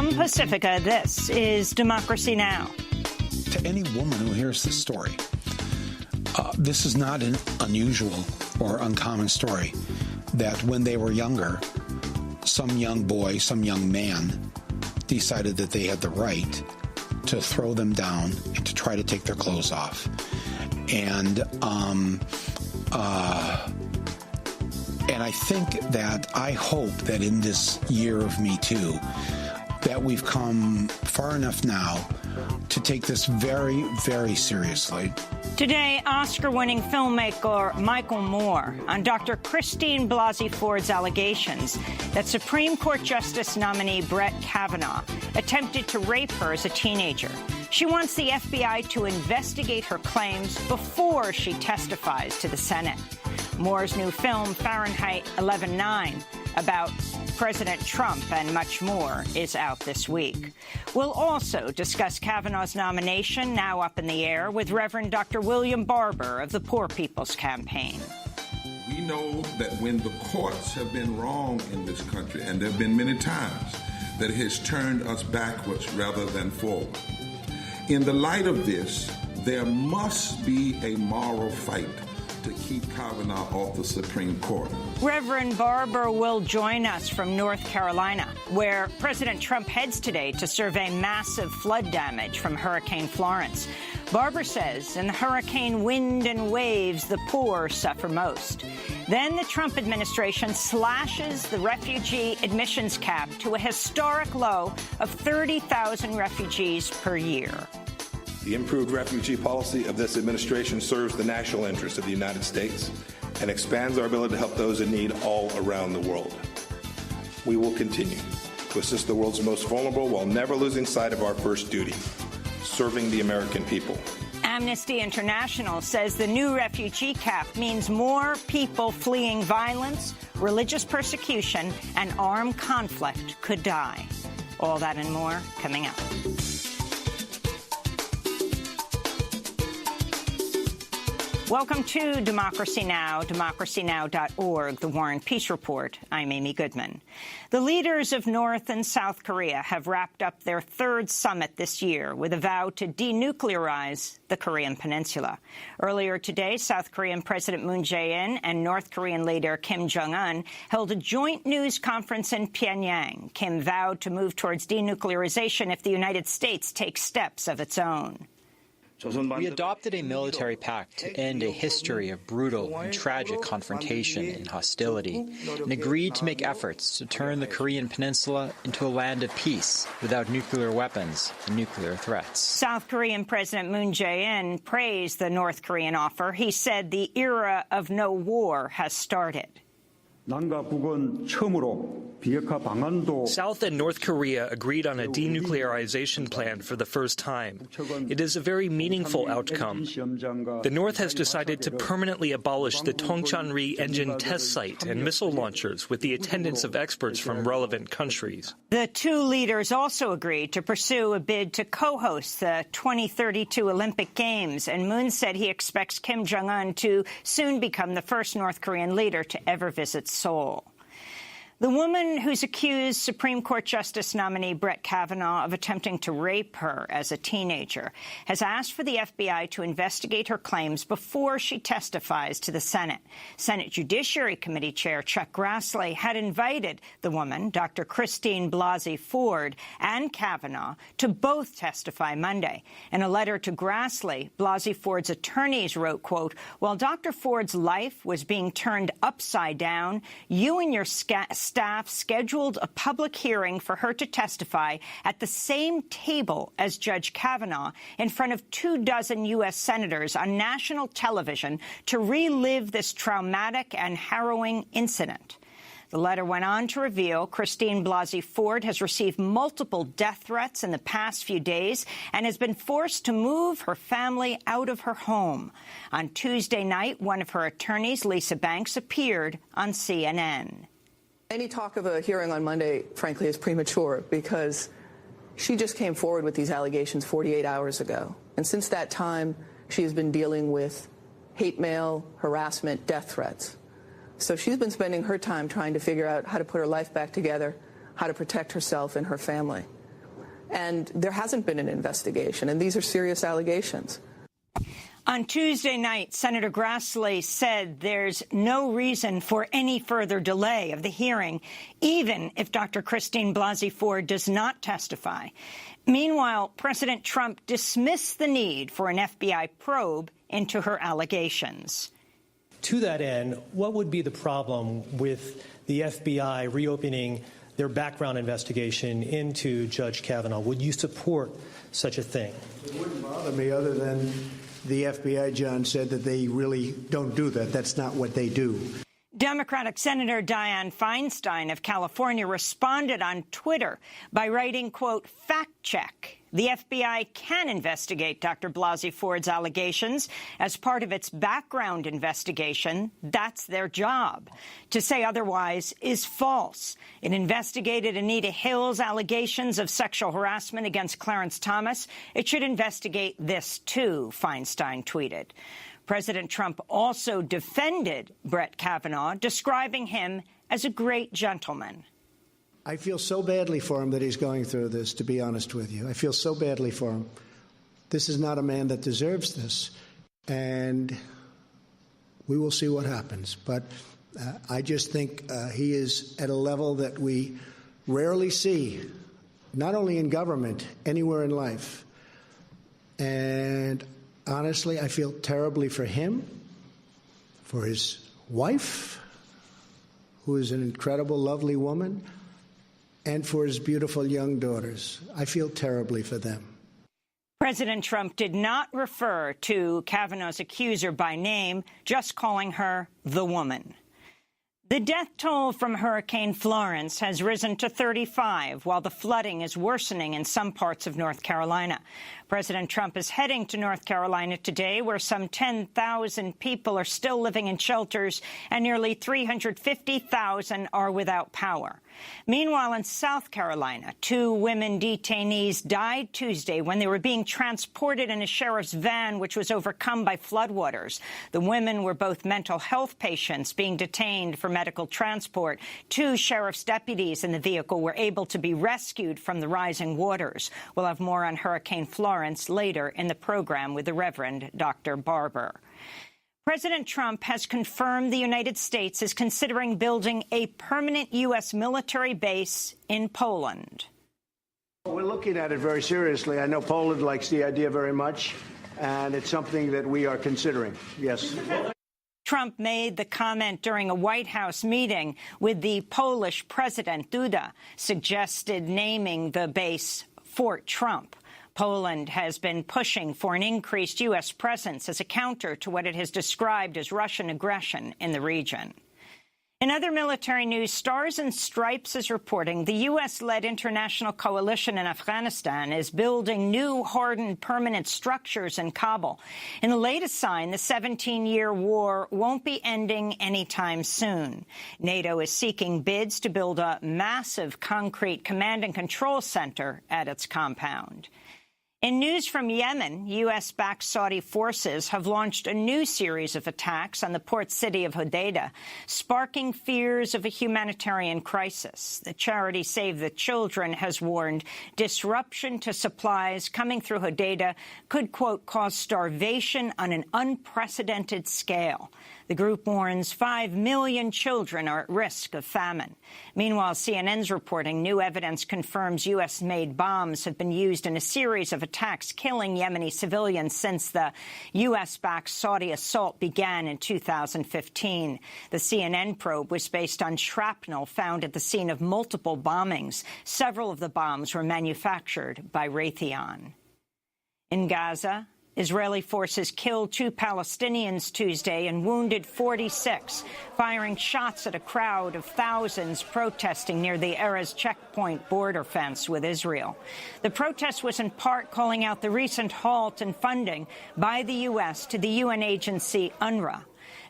From Pacifica, this is Democracy Now! To any woman who hears this story, this is not an unusual or uncommon story that when they were younger, some young boy, some young man decided that they had the right to throw them down and to try to take their clothes off. And I think that I hope that in this year of Me Too, that we've come far enough now to take this very, very seriously. Today, Oscar-winning filmmaker Michael Moore on Dr. Christine Blasey Ford's allegations that Supreme Court Justice nominee Brett Kavanaugh attempted to rape her as a teenager. She wants the FBI to investigate her claims before she testifies to the Senate. Moore's new film, Fahrenheit 11/9, about President Trump and much more, is out this week. We'll also discuss Kavanaugh's nomination, now up in the air, with Reverend Dr. William Barber of the Poor People's Campaign. We know that when the courts have been wrong in this country, and there have been many times, that it has turned us backwards rather than forward. In the light of this, there must be a moral fight to keep Kavanaugh off the Supreme Court. Reverend Barber will join us from North Carolina, where President Trump heads today to survey massive flood damage from Hurricane Florence. Barber says in the hurricane wind and waves, the poor suffer most. Then the Trump administration slashes the refugee admissions cap to a historic low of 30,000 refugees per year. The improved refugee policy of this administration serves the national interest of the United States and expands our ability to help those in need all around the world. We will continue to assist the world's most vulnerable while never losing sight of our first duty, serving the American people. Amnesty International says the new refugee cap means more people fleeing violence, religious persecution, and armed conflict could die. All that and more coming up. Welcome to Democracy Now!, democracynow.org, The War and Peace Report. I'm Amy Goodman. The leaders of North and South Korea have wrapped up their third summit this year with a vow to denuclearize the Korean peninsula. Earlier today, South Korean President Moon Jae-in and North Korean leader Kim Jong-un held a joint news conference in Pyongyang. Kim vowed to move towards denuclearization if the United States takes steps of its own. We adopted a military pact to end a history of brutal and tragic confrontation and hostility, and agreed to make efforts to turn the Korean peninsula into a land of peace without nuclear weapons and nuclear threats. South Korean President Moon Jae-in praised the North Korean offer. He said the era of no war has started. South and North Korea agreed on a denuclearization plan for the first time. It is a very meaningful outcome. The North has decided to permanently abolish the Tongchanri engine test site and missile launchers with the attendance of experts from relevant countries. The two leaders also agreed to pursue a bid to co-host the 2032 Olympic Games, and Moon said he expects Kim Jong-un to soon become the first North Korean leader to ever visit Seoul. The woman who's accused Supreme Court Justice nominee Brett Kavanaugh of attempting to rape her as a teenager has asked for the FBI to investigate her claims before she testifies to the Senate. Senate Judiciary Committee Chair Chuck Grassley had invited the woman, Dr. Christine Blasey Ford, and Kavanaugh to both testify Monday. In a letter to Grassley, Blasey Ford's attorneys wrote, quote, "While Dr. Ford's life was being turned upside down, you and your staff scheduled a public hearing for her to testify at the same table as Judge Kavanaugh in front of 24 U.S. senators on national television to relive this traumatic and harrowing incident." The letter went on to reveal Christine Blasey Ford has received multiple death threats in the past few days and has been forced to move her family out of her home. On Tuesday night, one of her attorneys, Lisa Banks, appeared on CNN. Any talk of a hearing on Monday, frankly, is premature because she just came forward with these allegations 48 hours ago. And since that time, she has been dealing with hate mail, harassment, death threats. So she's been spending her time trying to figure out how to put her life back together, how to protect herself and her family. And there hasn't been an investigation, and these are serious allegations. On Tuesday night, Senator Grassley said there's no reason for any further delay of the hearing, even if Dr. Christine Blasey Ford does not testify. Meanwhile, President Trump dismissed the need for an FBI probe into her allegations. To that end, what would be the problem with the FBI reopening their background investigation into Judge Kavanaugh? Would you support such a thing? It wouldn't bother me, other than the FBI, John, said that they really don't do that. That's not what they do. Democratic Senator Dianne Feinstein of California responded on Twitter by writing, quote, fact check. The FBI can investigate Dr. Blasey Ford's allegations as part of its background investigation. That's their job. To say otherwise is false. It investigated Anita Hill's allegations of sexual harassment against Clarence Thomas. It should investigate this, too, Feinstein tweeted. President Trump also defended Brett Kavanaugh, describing him as a great gentleman. I feel so badly for him that he's going through this, to be honest with you. I feel so badly for him. This is not a man that deserves this. And we will see what happens. But I just think he is at a level that we rarely see, not only in government, anywhere in life. And honestly, I feel terribly for him, for his wife, who is an incredible, lovely woman, and for his beautiful young daughters. I feel terribly for them. President Trump did not refer to Kavanaugh's accuser by name, just calling her the woman. The death toll from Hurricane Florence has risen to 35, while the flooding is worsening in some parts of North Carolina. President Trump is heading to North Carolina today, where some 10,000 people are still living in shelters and nearly 350,000 are without power. Meanwhile, in South Carolina, 2 women detainees died Tuesday when they were being transported in a sheriff's van, which was overcome by floodwaters. The women were both mental health patients being detained for medical transport. 2 sheriff's deputies in the vehicle were able to be rescued from the rising waters. We'll have more on Hurricane Florence later in the program with the Reverend Dr. Barber. President Trump has confirmed the United States is considering building a permanent U.S. military base in Poland. We're looking at it very seriously. I know Poland likes the idea very much, and it's something that we are considering, yes. Trump made the comment during a White House meeting with the Polish President Duda, suggested naming the base Fort Trump. Poland has been pushing for an increased U.S. presence as a counter to what it has described as Russian aggression in the region. In other military news, Stars and Stripes is reporting the U.S.-led international coalition in Afghanistan is building new hardened permanent structures in Kabul. In the latest sign, the 17-year war won't be ending anytime soon. NATO is seeking bids to build a massive concrete command and control center at its compound. In news from Yemen, U.S.-backed Saudi forces have launched a new series of attacks on the port city of Hodeidah, sparking fears of a humanitarian crisis. The charity Save the Children has warned disruption to supplies coming through Hodeidah could, quote, cause starvation on an unprecedented scale. The group warns 5 million children are at risk of famine. Meanwhile, CNN's reporting new evidence confirms U.S.-made bombs have been used in a series of attacks killing Yemeni civilians since the U.S.-backed Saudi assault began in 2015. The CNN probe was based on shrapnel found at the scene of multiple bombings. Several of the bombs were manufactured by Raytheon. In Gaza, Israeli forces killed 2 Palestinians Tuesday and wounded 46, firing shots at a crowd of thousands protesting near the Erez checkpoint border fence with Israel. The protest was in part calling out the recent halt in funding by the U.S. to the UN agency UNRWA.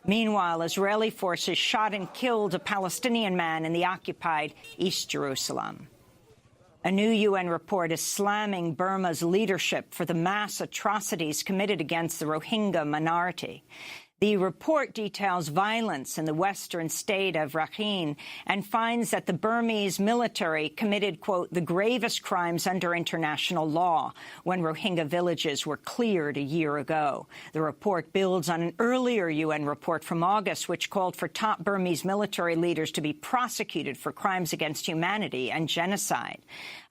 Meanwhile, Israeli forces shot and killed a Palestinian man in the occupied East Jerusalem. A new UN report is slamming Burma's leadership for the mass atrocities committed against the Rohingya minority. The report details violence in the western state of Rakhine and finds that the Burmese military committed, quote, the gravest crimes under international law when Rohingya villages were cleared a year ago. The report builds on an earlier UN report from August, which called for top Burmese military leaders to be prosecuted for crimes against humanity and genocide.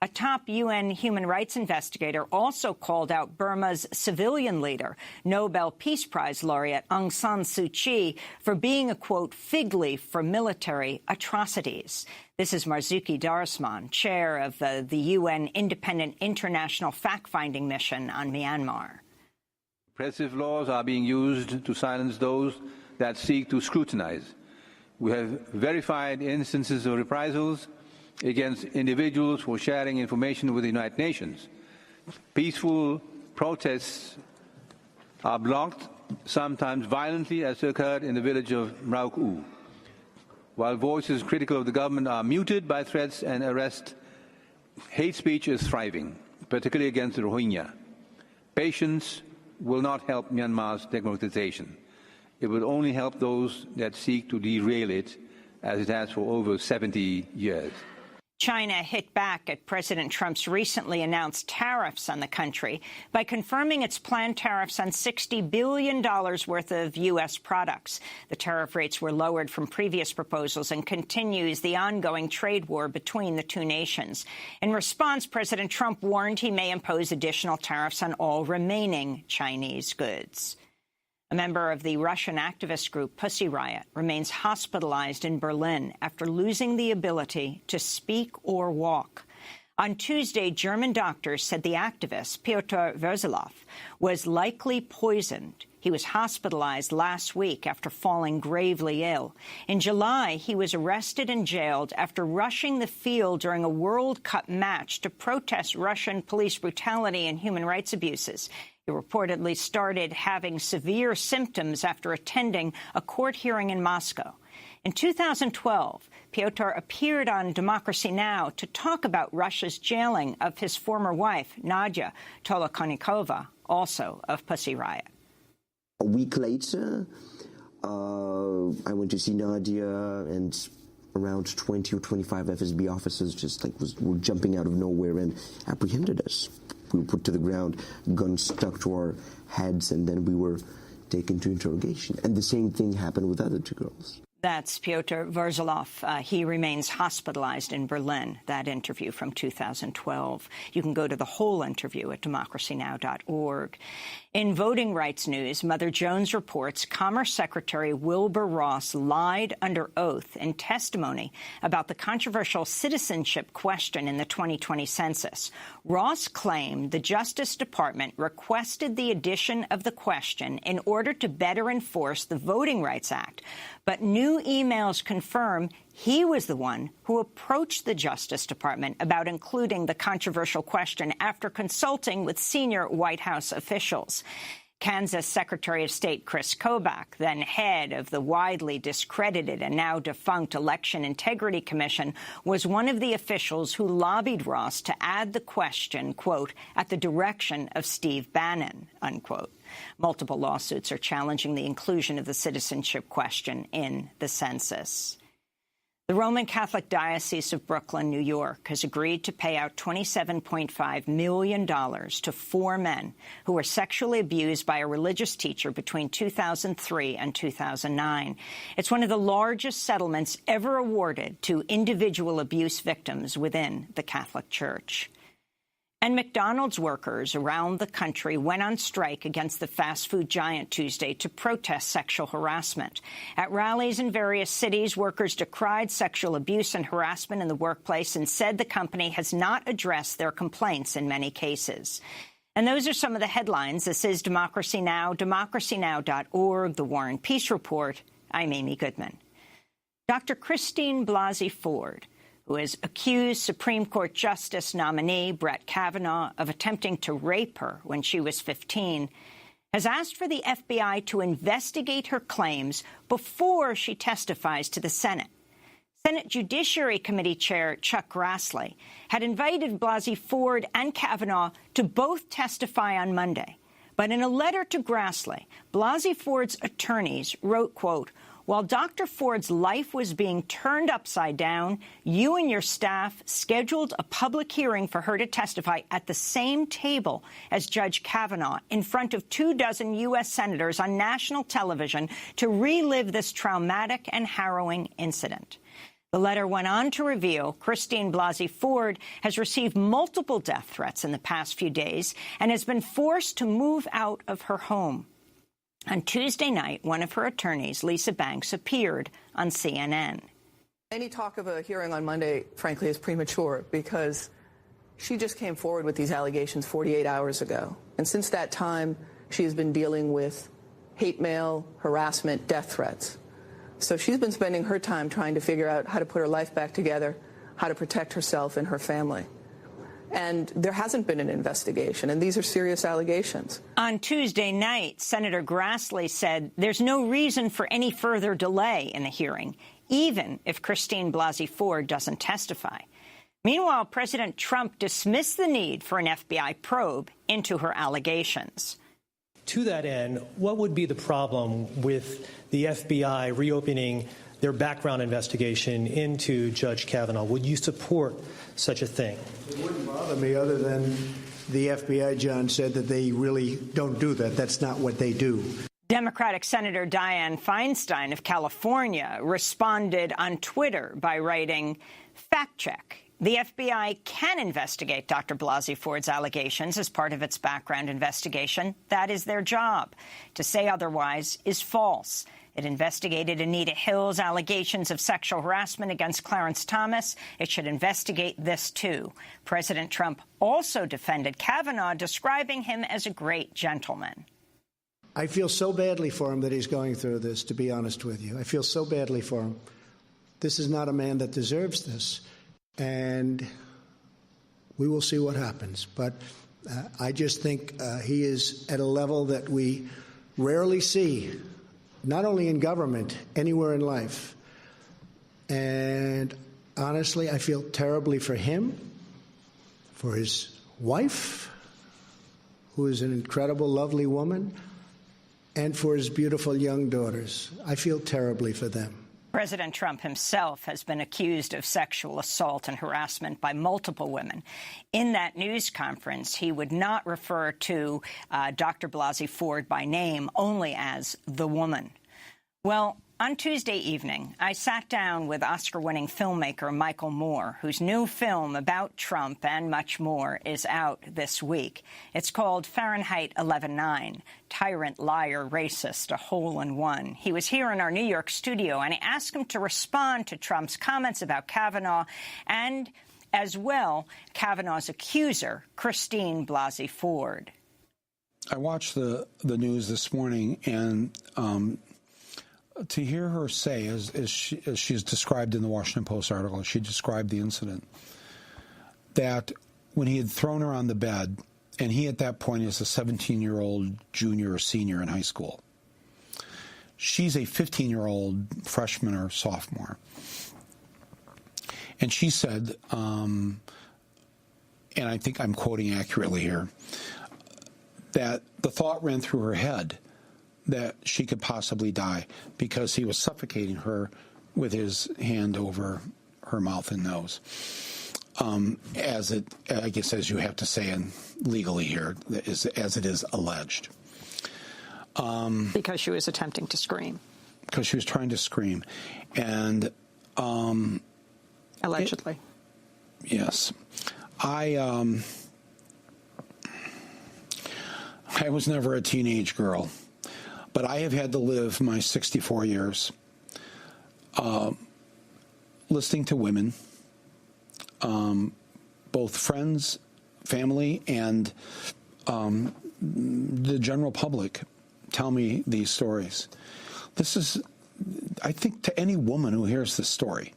A top UN human rights investigator also called out Burma's civilian leader, Nobel Peace Prize laureate Aung San Suu Kyi, for being a, quote, fig leaf for military atrocities. This is Marzuki Darusman, chair of the UN Independent International Fact-Finding Mission on Myanmar. Repressive laws are being used to silence those that seek to scrutinize. We have verified instances of reprisals against individuals for sharing information with the United Nations. Peaceful protests are blocked, sometimes violently, as occurred in the village of Mrauk-U. While voices critical of the government are muted by threats and arrest, hate speech is thriving, particularly against the Rohingya. Patience will not help Myanmar's democratization. It will only help those that seek to derail it, as it has for over 70 years. China hit back at President Trump's recently announced tariffs on the country by confirming its planned tariffs on $60 billion worth of U.S. products. The tariff rates were lowered from previous proposals and continues the ongoing trade war between the two nations. In response, President Trump warned he may impose additional tariffs on all remaining Chinese goods. A member of the Russian activist group Pussy Riot remains hospitalized in Berlin after losing the ability to speak or walk. On Tuesday, German doctors said the activist, Piotr Verzilov, was likely poisoned. He was hospitalized last week after falling gravely ill. In July, he was arrested and jailed after rushing the field during a World Cup match to protest Russian police brutality and human rights abuses. He reportedly started having severe symptoms after attending a court hearing in Moscow. In 2012, Piotr appeared on Democracy Now! To talk about Russia's jailing of his former wife, Nadia Tolokonnikova, also of Pussy Riot. A week later, I went to see Nadia, and around 20 or 25 FSB officers just were jumping out of nowhere and apprehended us. We were put to the ground, guns stuck to our heads, and then we were taken to interrogation. And the same thing happened with other two girls. That's Piotr Verzilov. He remains hospitalized in Berlin. That interview from 2012. You can go to the whole interview at democracynow.org. In voting rights news, Mother Jones reports Commerce Secretary Wilbur Ross lied under oath in testimony about the controversial citizenship question in the 2020 census. Ross claimed the Justice Department requested the addition of the question in order to better enforce the Voting Rights Act. But new emails confirm he was the one who approached the Justice Department about including the controversial question after consulting with senior White House officials. Kansas Secretary of State Chris Kobach, then head of the widely discredited and now defunct Election Integrity Commission, was one of the officials who lobbied Ross to add the question, quote, at the direction of Steve Bannon, unquote. Multiple lawsuits are challenging the inclusion of the citizenship question in the census. The Roman Catholic Diocese of Brooklyn, New York, has agreed to pay out $27.5 million to 4 men who were sexually abused by a religious teacher between 2003 and 2009. It's one of the largest settlements ever awarded to individual abuse victims within the Catholic Church. And McDonald's workers around the country went on strike against the fast food giant Tuesday to protest sexual harassment. At rallies in various cities, workers decried sexual abuse and harassment in the workplace and said the company has not addressed their complaints in many cases. And those are some of the headlines. This is Democracy Now!, democracynow.org, The War and Peace Report. I'm Amy Goodman. Dr. Christine Blasey Ford, who has accused Supreme Court Justice nominee Brett Kavanaugh of attempting to rape her when she was 15, has asked for the FBI to investigate her claims before she testifies to the Senate. Senate Judiciary Committee Chair Chuck Grassley had invited Blasey Ford and Kavanaugh to both testify on Monday, But in a letter to Grassley, Blasey Ford's attorneys wrote, quote, "While Dr. Ford's life was being turned upside down, you and your staff scheduled a public hearing for her to testify at the same table as Judge Kavanaugh in front of 24 U.S. senators on national television to relive this traumatic and harrowing incident." The letter went on to reveal Christine Blasey Ford has received multiple death threats in the past few days and has been forced to move out of her home. On Tuesday night, one of her attorneys, Lisa Banks, appeared on CNN. Any talk of a hearing on Monday, frankly, is premature because she just came forward with these allegations 48 hours ago. And since that time, she has been dealing with hate mail, harassment, death threats. So she's been spending her time trying to figure out how to put her life back together, how to protect herself and her family. And there hasn't been an investigation, and these are serious allegations. On Tuesday night, Senator Grassley said there's no reason for any further delay in the hearing, even if Christine Blasey Ford doesn't testify. Meanwhile, President Trump dismissed the need for an FBI probe into her allegations. To that end, what would be the problem with the FBI reopening their background investigation into Judge Kavanaugh? Would you support such a thing? It wouldn't bother me other than the FBI, John, said that they really don't do that. That's not what they do. Democratic Senator Dianne Feinstein of California responded on Twitter by writing, "Fact check. The FBI can investigate Dr. Blasey Ford's allegations as part of its background investigation. That is their job. To say otherwise is false. It investigated Anita Hill's allegations of sexual harassment against Clarence Thomas. It should investigate this, too." President Trump also defended Kavanaugh, describing him as a great gentleman. I feel so badly for him that he's going through this, to be honest with you. I feel so badly for him. This is not a man that deserves this. And we will see what happens. But I just think he is at a level that we rarely see, not only in government, anywhere in life. And honestly, I feel terribly for him, for his wife, who is an incredible, lovely woman, and for his beautiful young daughters. I feel terribly for them. President Trump himself has been accused of sexual assault and harassment by multiple women. In that news conference, he would not refer to Dr. Blasey Ford by name, only as the woman. Well, on Tuesday evening, I sat down with Oscar-winning filmmaker Michael Moore, whose new film about Trump and much more is out this week. It's called Fahrenheit 11/9, Tyrant, Liar, Racist, a Hole in One. He was here in our New York studio, and I asked him to respond to Trump's comments about Kavanaugh and, as well, Kavanaugh's accuser, Christine Blasey Ford. I watched the news this morning, and to hear her say, as she's described in the Washington Post article, she described the incident, that when he had thrown her on the bed, and he at that point is a 17-year-old junior or senior in high school, she's a 15-year-old freshman or sophomore. And she said, and I think I'm quoting accurately here, that the thought ran through her head that she could possibly die because he was suffocating her with his hand over her mouth and nose. I guess as you have to say legally here, as it is alleged. Because she was attempting to scream. Because she was trying to scream. And allegedly. Yes. I was never a teenage girl. But I have had to live my 64 years listening to women, both friends, family, and the general public tell me these stories. This is, I think, to any woman who hears this story,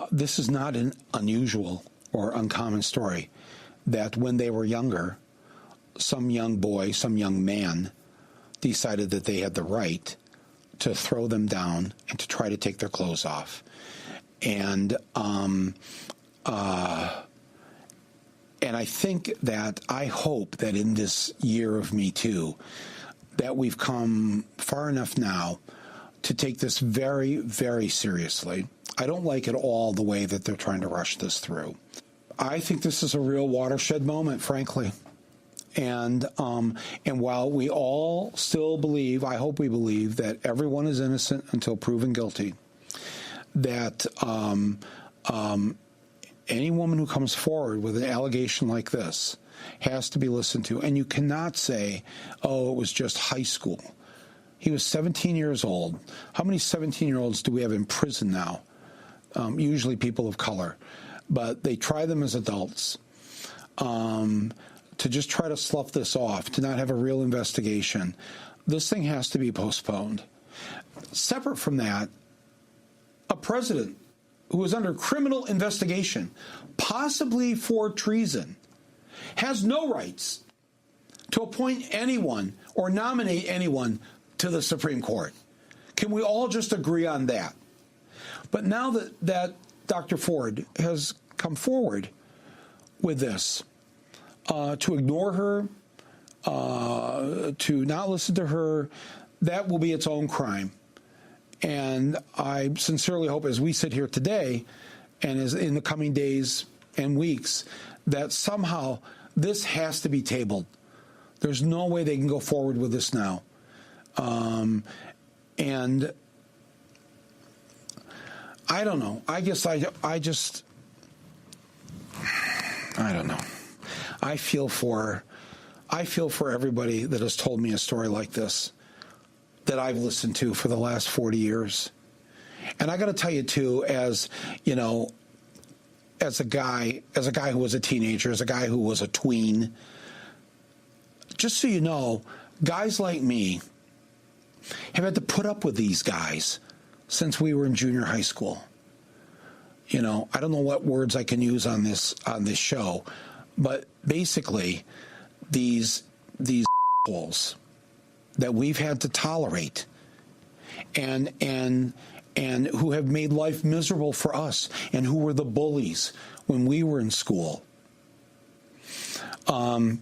this is not an unusual or uncommon story that when they were younger, some young boy, some young man decided that they had the right to throw them down and to try to take their clothes off. And And I think that, I hope that in this year of Me Too, that we've come far enough now to take this very, very seriously. I don't like at all the way that they're trying to rush this through. I think this is a real watershed moment, frankly. And while we all still believe, I hope we believe, that everyone is innocent until proven guilty, that any woman who comes forward with an allegation like this has to be listened to. And you cannot say, oh, it was just high school. He was 17 years old. How many 17-year-olds do we have in prison now? Usually people of color. But they try them as adults. To just try to slough this off, to not have a real investigation, this thing has to be postponed. Separate from that, a president who is under criminal investigation, possibly for treason, has no rights to appoint anyone or nominate anyone to the Supreme Court. Can we all just agree on that? But now that Dr. Ford has come forward with this, to ignore her, to not listen to her, that will be its own crime. And I sincerely hope, as we sit here today, and as in the coming days and weeks, that somehow this has to be tabled. There's no way they can go forward with this now. And I don't know. I guess I don't know. I feel for everybody that has told me a story like this that I've listened to for the last 40 years. And I got to tell you too, as you know, as a guy who was a teenager, as a guy who was a tween, just so you know, guys like me have had to put up with these guys since we were in junior high school. You know, I don't know what words I can use on this show, but basically these assholes that we've had to tolerate and who have made life miserable for us and who were the bullies when we were in school. And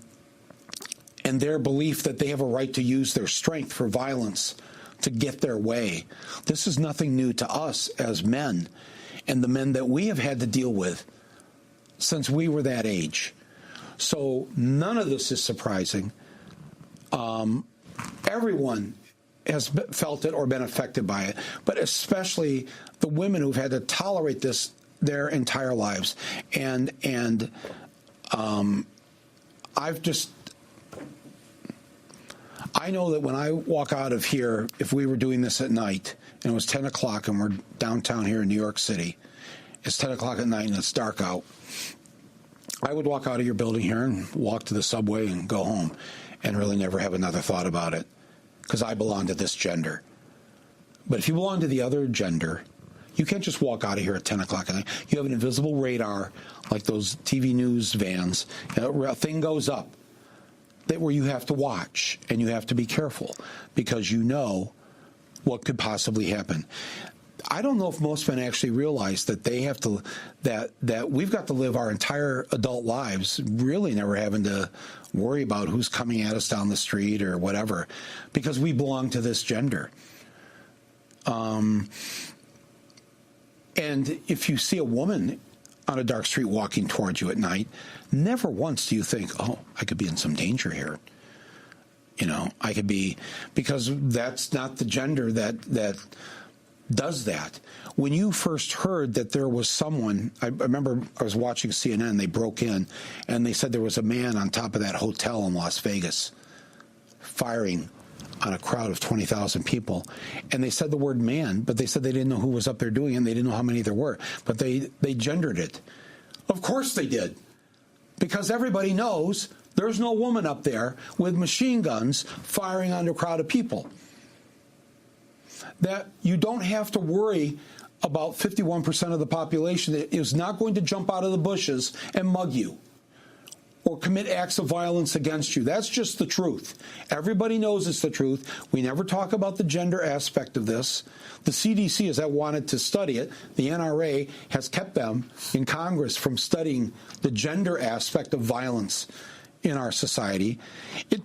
their belief that they have a right to use their strength for violence to get their way. This is nothing new to us as men and the men that we have had to deal with since we were that age. So none of this is surprising. Everyone has felt it or been affected by it, but especially the women who've had to tolerate this their entire lives. And I know that when I walk out of here, if we were doing this at night and it was 10 o'clock and we're downtown here in New York City, it's 10 o'clock at night and it's dark out, I would walk out of your building here and walk to the subway and go home and really never have another thought about it because I belong to this gender. But if you belong to the other gender, you can't just walk out of here at 10 o'clock at night. You have an invisible radar like those TV news vans. A thing goes up where you have to watch and you have to be careful because you know what could possibly happen. I don't know if most men actually realize that they have to, that we've got to live our entire adult lives really never having to worry about who's coming at us down the street or whatever, because we belong to this gender. And if you see a woman on a dark street walking towards you at night, never once do you think, oh, I could be in some danger here. You know, I could be, because that's not the gender that does that. When you first heard that there was someone, I remember I was watching CNN, they broke in, and they said there was a man on top of that hotel in Las Vegas firing on a crowd of 20,000 people. And they said the word man, but they said they didn't know who was up there doing it, and they didn't know how many there were. But they gendered it. Of course they did. Because everybody knows there's no woman up there with machine guns firing on a crowd of people. That you don't have to worry about 51% of the population that is not going to jump out of the bushes and mug you or commit acts of violence against you. That's just the truth. Everybody knows it's the truth. We never talk about the gender aspect of this. The CDC has wanted to study it. The NRA has kept them in Congress from studying the gender aspect of violence in our society.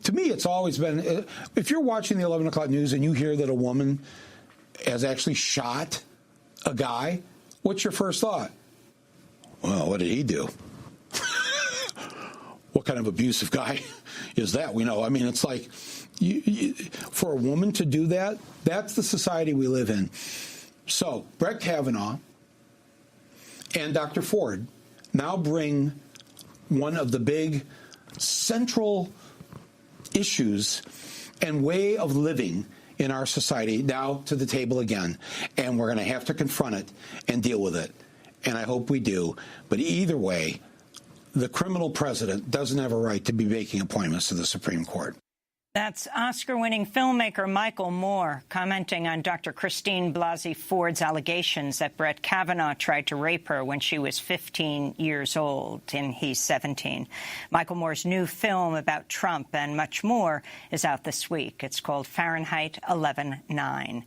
To me, it's always been, if you're watching the 11 o'clock news and you hear that a woman has actually shot a guy, what's your first thought? Well, what did he do? What kind of abusive guy is that? I mean, it's like, for a woman to do that, that's the society we live in. So, Brett Kavanaugh and Dr. Ford now bring one of the big central issues and way of living in our society now to the table again. And we're going to have to confront it and deal with it. And I hope we do. But either way, the criminal president doesn't have a right to be making appointments to the Supreme Court. That's Oscar-winning filmmaker Michael Moore commenting on Dr. Christine Blasey Ford's allegations that Brett Kavanaugh tried to rape her when she was 15 years old and he's 17. Michael Moore's new film about Trump and much more is out this week. It's called Fahrenheit 11/9.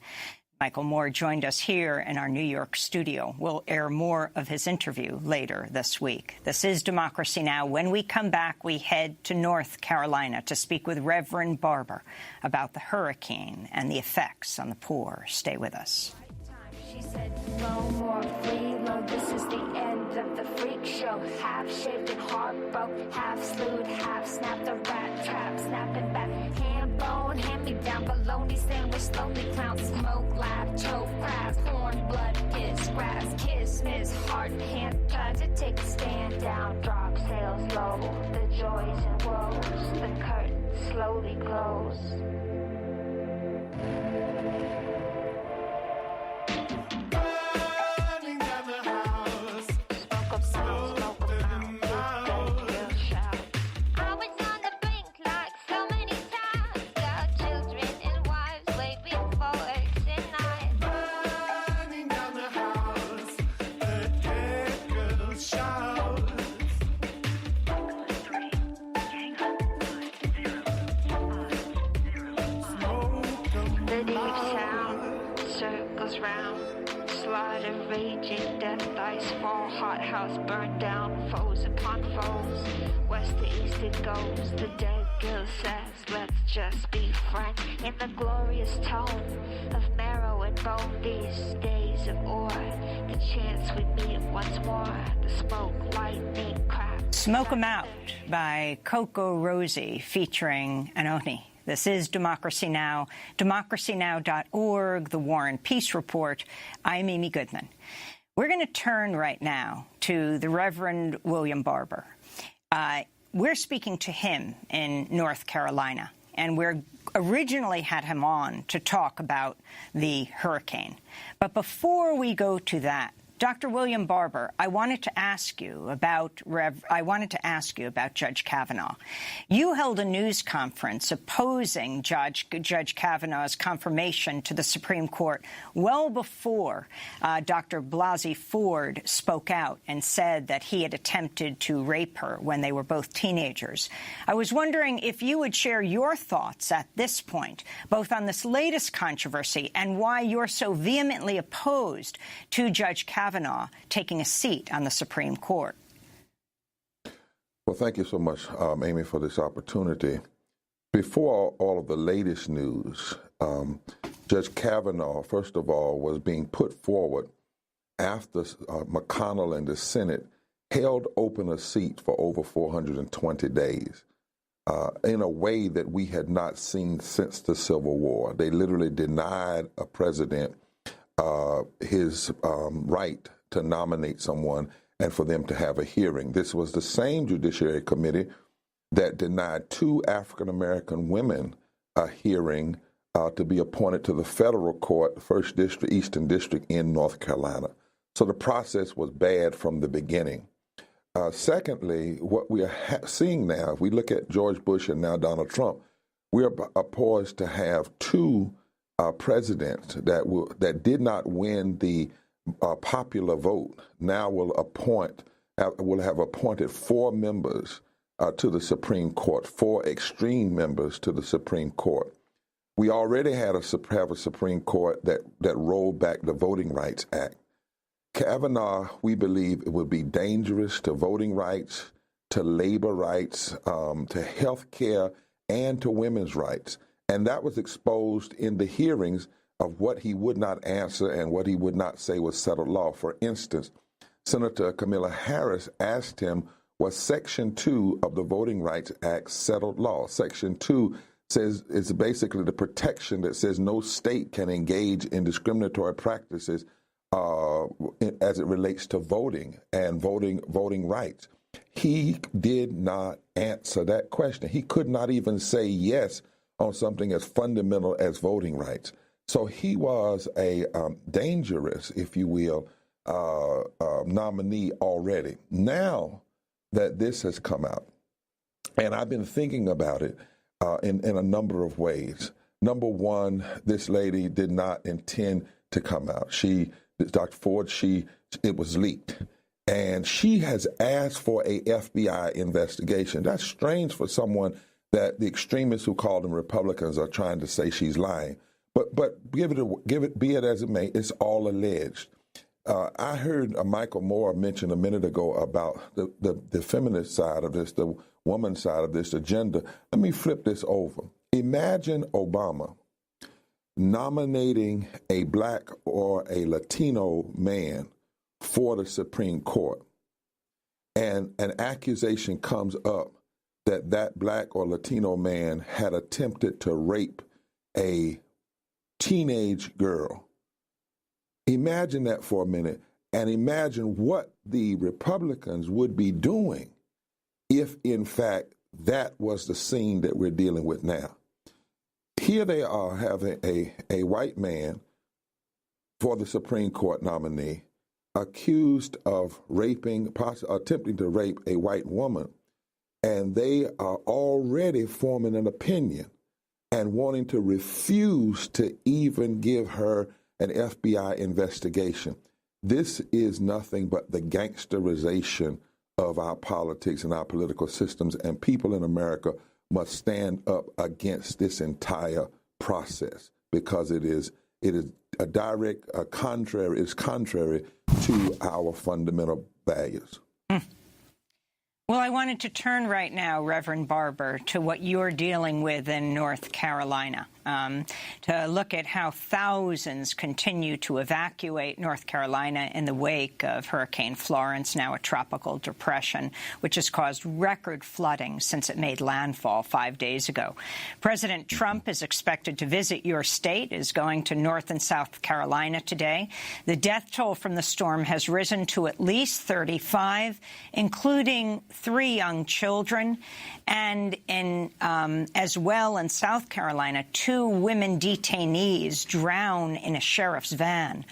Michael Moore joined us here in our New York studio. We'll air more of his interview later this week. This is Democracy Now! When we come back, we head to North Carolina to speak with Reverend Barber about the hurricane and the effects on the poor. Stay with us. She said, no more freeload, this is the end of the freak show. Half shaved and hard broke, half slewed, half snapped the rat trap, snapping back, hand bone, hand me down, bologna sandwich, slowly clown, smoke, laugh, choke, crass, horn, blood, kiss, grass, kiss, miss, heart, hand, tried to take a stand down, drop, sails low, the joys and woes, the curtain slowly close. Raging, death, ice fall, hothouse burned down, foes upon foes, west to east it goes, the dead girl says, let's just be frank, in the glorious tone of marrow and bone, these days of ore, the chance we meet once more, the smoke, lightning, crack. Smoke 'em Out by Coco Rosie featuring Anoni. This is Democracy Now!, democracynow.org, The War and Peace Report. I'm Amy Goodman. We're going to turn right now to the Reverend William Barber. We're speaking to him in North Carolina, and we originally had him on to talk about the hurricane. But before we go to that, Dr. William Barber, I wanted to ask you about Judge Kavanaugh. You held a news conference opposing Judge Kavanaugh's confirmation to the Supreme Court well before Dr. Blasey Ford spoke out and said that he had attempted to rape her when they were both teenagers. I was wondering if you would share your thoughts at this point, both on this latest controversy and why you're so vehemently opposed to Judge Kavanaugh taking a seat on the Supreme Court. Well, thank you so much, Amy, for this opportunity. Before all of the latest news, Judge Kavanaugh, first of all, was being put forward after McConnell and the Senate held open a seat for over 420 days in a way that we had not seen since the Civil War. They literally denied a president his right to nominate someone and for them to have a hearing. This was the same Judiciary Committee that denied 2 African-American women a hearing to be appointed to the federal court, 1st District, Eastern District in North Carolina. So the process was bad from the beginning. Secondly, what we are seeing now, if we look at George Bush and now Donald Trump, we are poised to have 2 presidents that did not win the popular vote now will have appointed 4 members to the Supreme Court, 4 extreme members to the Supreme Court. We already have a Supreme Court that rolled back the Voting Rights Act. Kavanaugh, we believe it would be dangerous to voting rights, to labor rights, to health care, and to women's rights. And that was exposed in the hearings of what he would not answer and what he would not say was settled law. For instance, Senator Kamala Harris asked him, was Section 2 of the Voting Rights Act settled law? Section 2 says it's basically the protection that says no state can engage in discriminatory practices as it relates to voting and voting rights. He did not answer that question. He could not even say yes on something as fundamental as voting rights. So he was a dangerous, if you will, nominee already. Now that this has come out, and I've been thinking about it in a number of ways. Number one, this lady did not intend to come out. Dr. Ford, it was leaked. And she has asked for a FBI investigation. That's strange for someone that the extremists who call them Republicans are trying to say she's lying. But be it as it may, it's all alleged. I heard Michael Moore mention a minute ago about the feminist side of this, the woman side of this agenda. Let me flip this over. Imagine Obama nominating a black or a Latino man for the Supreme Court, and an accusation comes up that black or Latino man had attempted to rape a teenage girl. Imagine that for a minute, and imagine what the Republicans would be doing if, in fact, that was the scene that we're dealing with now. Here they are having a white man for the Supreme Court nominee accused of attempting to rape a white woman, and they are already forming an opinion and wanting to refuse to even give her an FBI investigation. This is nothing but the gangsterization of our politics and our political systems, and people in America must stand up against this entire process because it is a direct contrary to our fundamental values. Well, I wanted to turn right now, Reverend Barber, to what you're dealing with in North Carolina, to look at how thousands continue to evacuate North Carolina in the wake of Hurricane Florence, now a tropical depression, which has caused record flooding since it made landfall 5 days ago. President Trump is expected to visit your state, is going to North and South Carolina today. The death toll from the storm has risen to at least 35, including 3 young children, and as well in South Carolina, 2 women detainees drown in a sheriff's van.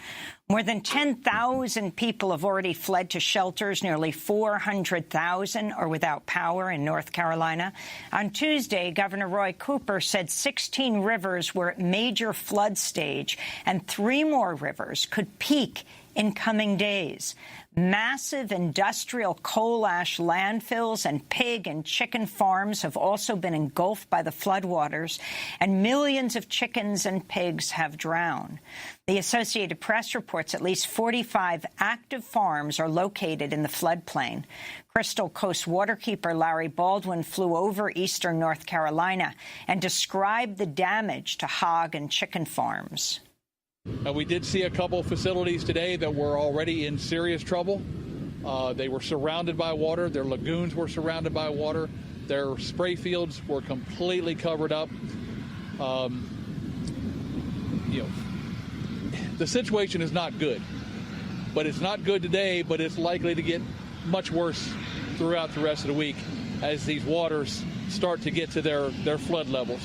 More than 10,000 people have already fled to shelters. Nearly 400,000 are without power in North Carolina. On Tuesday, Governor Roy Cooper said 16 rivers were at major flood stage, and 3 more rivers could peak in coming days. Massive industrial coal ash landfills and pig and chicken farms have also been engulfed by the floodwaters, and millions of chickens and pigs have drowned. The Associated Press reports at least 45 active farms are located in the floodplain. Crystal Coast waterkeeper Larry Baldwin flew over eastern North Carolina and described the damage to hog and chicken farms. We did see a couple facilities today that were already in serious trouble. They were surrounded by water. Their lagoons were surrounded by water. Their spray fields were completely covered up. The situation is not good. But it's not good today, but it's likely to get much worse throughout the rest of the week as these waters start to get to their flood levels.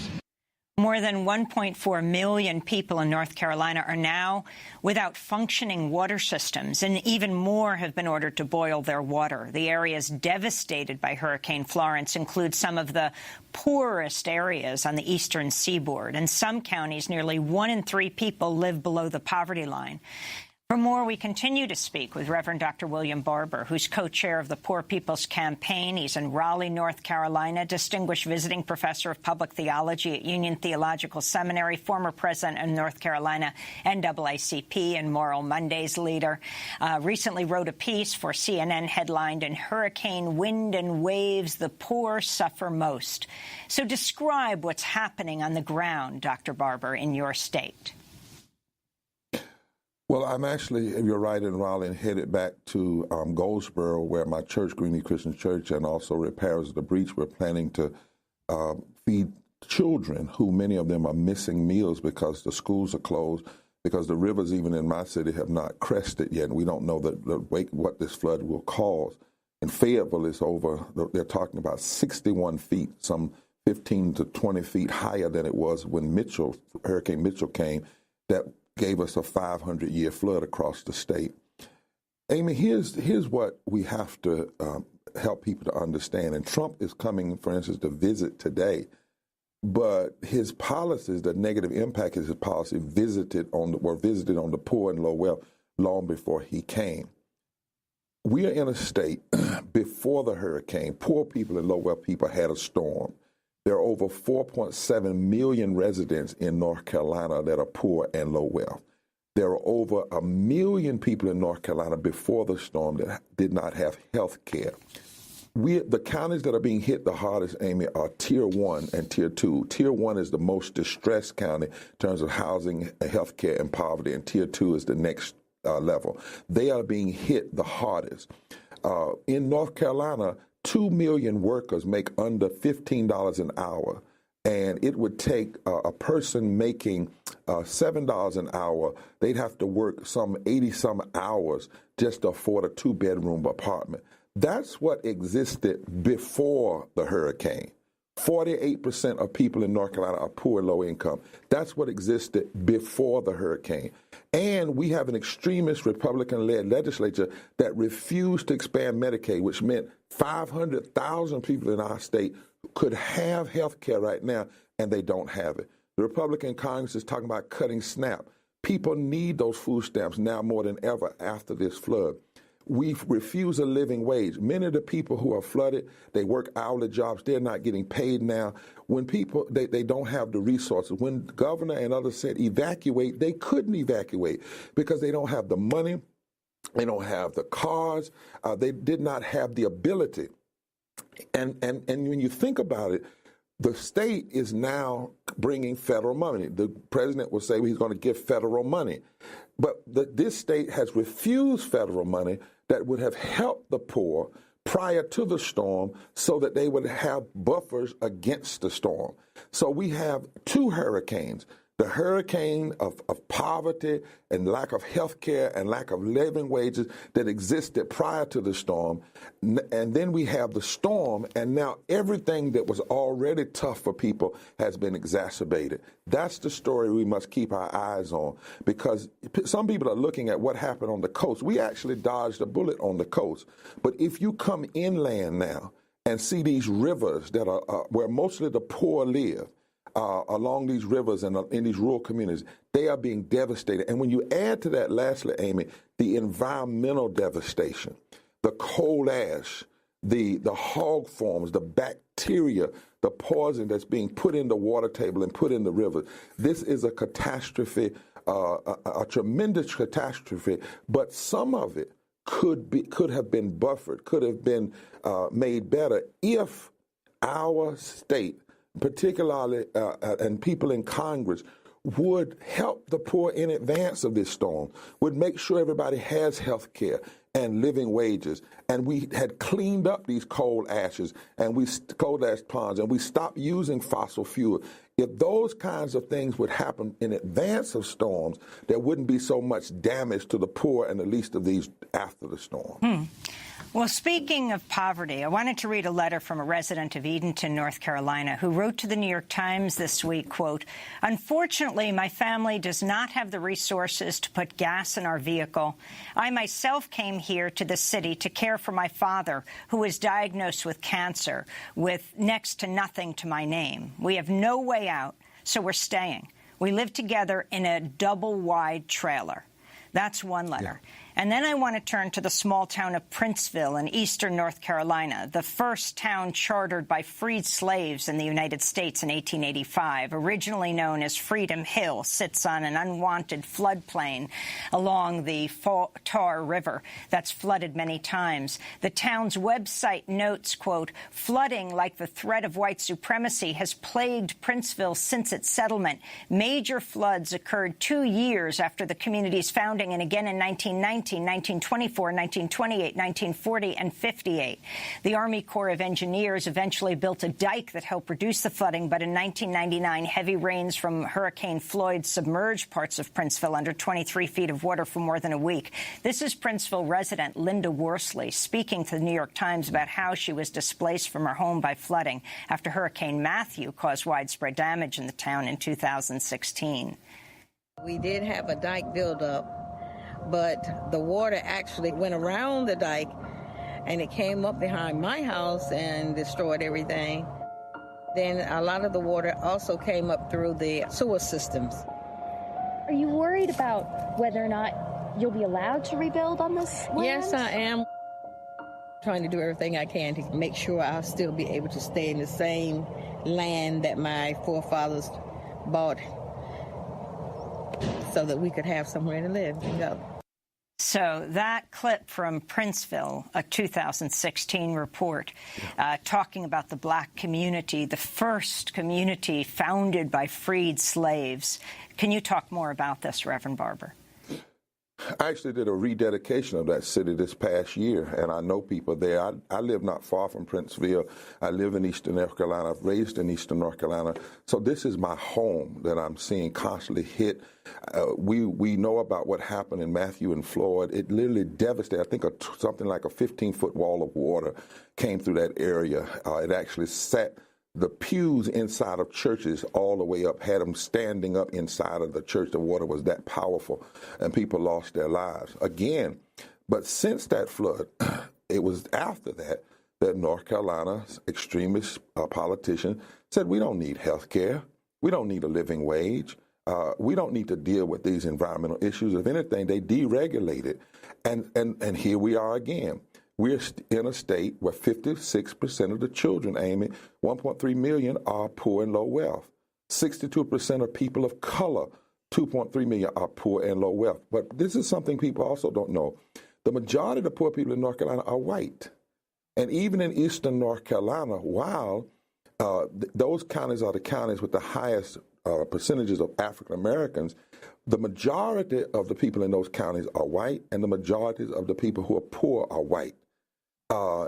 More than 1.4 million people in North Carolina are now without functioning water systems, and even more have been ordered to boil their water. The areas devastated by Hurricane Florence include some of the poorest areas on the eastern seaboard. In some counties, nearly 1 in 3 people live below the poverty line. For more, we continue to speak with Reverend Dr. William Barber, who's co-chair of the Poor People's Campaign. He's in Raleigh, North Carolina, distinguished visiting professor of public theology at Union Theological Seminary, former president of North Carolina NAACP and Moral Mondays leader. Recently wrote a piece for CNN headlined, "In Hurricane Wind and Waves, the Poor Suffer Most." So describe what's happening on the ground, Dr. Barber, in your state. Well, I'm actually, if you're right, in Raleigh, and headed back to Goldsboro, where my church, Greenleaf Christian Church, and also Repairs of the Breach, we're planning to feed children who many of them are missing meals because the schools are closed, because the rivers, even in my city, have not crested yet. And we don't know what this flood will cause. In Fayetteville, it's over, they're talking about 61 feet, some 15 to 20 feet higher than it was when Hurricane Mitchell came. That gave us a 500-year flood across the state. Amy, here's what we have to help people to understand. And Trump is coming, for instance, to visit today. But his policies, the negative impact of his policy, were visited on the poor and low wealth long before he came. We are in a state, before the hurricane, poor people and low wealth people had a storm. There are over 4.7 million residents in North Carolina that are poor and low wealth. There are over 1 million people in North Carolina before the storm that did not have health care. The counties that are being hit the hardest, Amy, are Tier 1 and Tier 2. Tier 1 is the most distressed county in terms of housing, health care, and poverty, and Tier 2 is the next level. They are being hit the hardest. In North Carolina, 2 million workers make under $15 an hour, and it would take a person making $7 an hour, they'd have to work some 80-some hours just to afford a 2-bedroom apartment. That's what existed before the hurricane. 48% of people in North Carolina are poor and low income. That's what existed before the hurricane. And we have an extremist Republican-led legislature that refused to expand Medicaid, which meant 500,000 people in our state could have health care right now, and they don't have it. The Republican Congress is talking about cutting SNAP. People need those food stamps now more than ever after this flood. We refuse a living wage. Many of the people who are flooded, they work hourly jobs. They're not getting paid now. When people, they don't have the resources. When the governor and others said evacuate, they couldn't evacuate because they don't have the money. They don't have the cars. They did not have the ability. And when you think about it, the state is now bringing federal money. The president will say he's going to give federal money. But this state has refused federal money that would have helped the poor prior to the storm so that they would have buffers against the storm. So we have 2 hurricanes. The hurricane of poverty and lack of health care and lack of living wages that existed prior to the storm. And then we have the storm, and now everything that was already tough for people has been exacerbated. That's the story we must keep our eyes on, because some people are looking at what happened on the coast. We actually dodged a bullet on the coast. But if you come inland now and see these rivers that are where mostly the poor live, along these rivers and in these rural communities, they are being devastated. And when you add to that, lastly, Amy, the environmental devastation, the coal ash, the hog farms, the bacteria, the poison that's being put in the water table and put in the river, this is a catastrophe, a tremendous catastrophe, but some of it could have been buffered, could have been made better if our state, particularly and people in Congress, would help the poor in advance of this storm, would make sure everybody has health care and living wages. And we had cleaned up these coal ashes and coal ash ponds, and we stopped using fossil fuel. If those kinds of things would happen in advance of storms, there wouldn't be so much damage to the poor and the least of these after the storm. Well, speaking of poverty, I wanted to read a letter from a resident of Edenton, North Carolina, who wrote to the New York Times this week, quote, "Unfortunately, my family does not have the resources to put gas in our vehicle. I myself came here to the city to care for my father, who was diagnosed with cancer, with next to nothing to my name. We have no way out, so we're staying. We live together in a double-wide trailer. That's one letter. Yeah. And then I want to turn to the small town of Princeville in eastern North Carolina, the first town chartered by freed slaves in the United States in 1885. Originally known as Freedom Hill, sits on an unwanted floodplain along the Tar River that's flooded many times. The town's website notes, quote, flooding like the threat of white supremacy has plagued Princeville since its settlement. Major floods occurred 2 years after the community's founding and again in 1919, 1924, 1928, 1940, and 58. The Army Corps of Engineers eventually built a dike that helped reduce the flooding, but in 1999, heavy rains from Hurricane Floyd submerged parts of Princeville under 23 feet of water for more than a week. This is Princeville resident Linda Worsley speaking to the New York Times about how she was displaced from her home by flooding after Hurricane Matthew caused widespread damage in the town in 2016. We did have a dike buildup, but the water actually went around the dike and it came up behind my house and destroyed everything. Then a lot of the water also came up through the sewer systems. Are you worried about whether or not you'll be allowed to rebuild on this land? Yes, I am. Trying to do everything I can to make sure I'll still be able to stay in the same land that my forefathers bought so that we could have somewhere to live and go. So that clip from Princeville, a 2016 report, talking about the black community, the first community founded by freed slaves. Can you talk more about this, Reverend Barber? I actually did a rededication of that city this past year, and I know people there. I live not far from Princeville. I live in eastern North Carolina. I've raised in eastern North Carolina. So this is my home that I'm seeing constantly hit. We know about what happened in Matthew and Floyd. It literally devastated. I think something like a 15-foot wall of water came through that area. It actually set the pews inside of churches all the way up, had them standing up inside of the church. The water was that powerful, and people lost their lives. Again, but since that flood, it was after that North Carolina's extremist politician said, we don't need health care. We don't need a living wage. We don't need to deal with these environmental issues. If anything, they deregulated. And here we are again. We're in a state where 56% of the children, Amy, 1.3 million, are poor and low wealth. 62% of people of color, 2.3 million, are poor and low wealth. But this is something people also don't know. The majority of the poor people in North Carolina are white. And even in eastern North Carolina, while those counties are the counties with the highest percentages of African Americans, the majority of the people in those counties are white, and the majority of the people who are poor are white.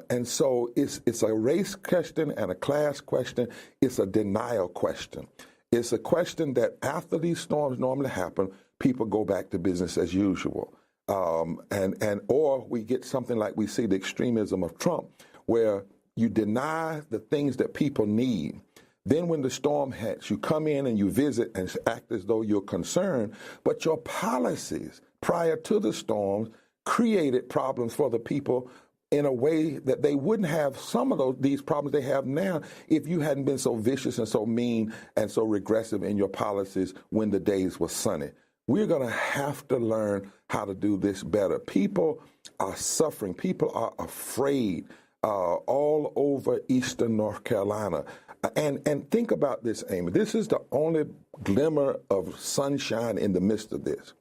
And so it's a race question and a class question. It's a denial question. It's a question that after these storms normally happen, people go back to business as usual. Or we get something like we see the extremism of Trump, where you deny the things that people need. Then when the storm hits, you come in and you visit and act as though you're concerned, but your policies prior to the storms created problems for the people in a way that they wouldn't have some of these problems they have now if you hadn't been so vicious and so mean and so regressive in your policies when the days were sunny. We're going to have to learn how to do this better. People are suffering. People are afraid all over eastern North Carolina. And think about this, Amy. This is the only glimmer of sunshine in the midst of this.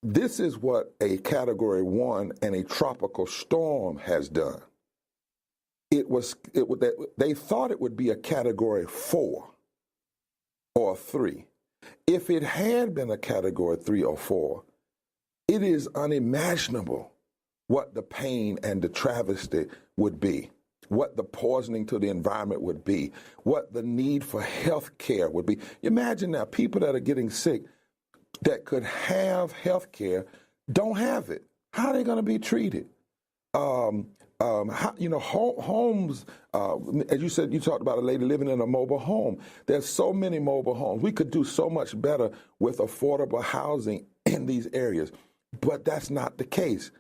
This is what a Category 1 and a tropical storm has done. They thought it would be a Category 4 or 3. If it had been a Category 3 or 4, it is unimaginable what the pain and the travesty would be, what the poisoning to the environment would be, what the need for health care would be. Imagine now people that are getting sick that could have health care don't have it. How are they going to be treated? Homes, as you said, you talked about a lady living in a mobile home. There's so many mobile homes. We could do so much better with affordable housing in these areas, but that's not the case.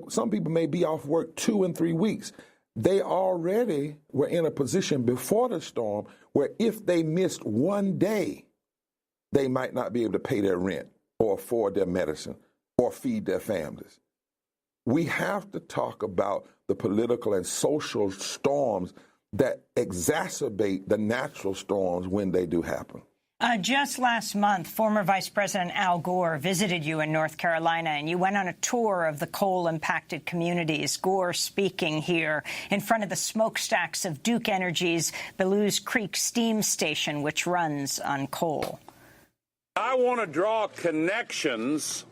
Some people may be off work 2 and 3 weeks. They already were in a position before the storm where if they missed one day, they might not be able to pay their rent. or afford their medicine or feed their families. We have to talk about the political and social storms that exacerbate the natural storms when they do happen. Just last month, former Vice President Al Gore visited you in North Carolina, and you went on a tour of the coal-impacted communities. Gore speaking here in front of the smokestacks of Duke Energy's Belews Creek Steam Station, which runs on coal. I want to draw connections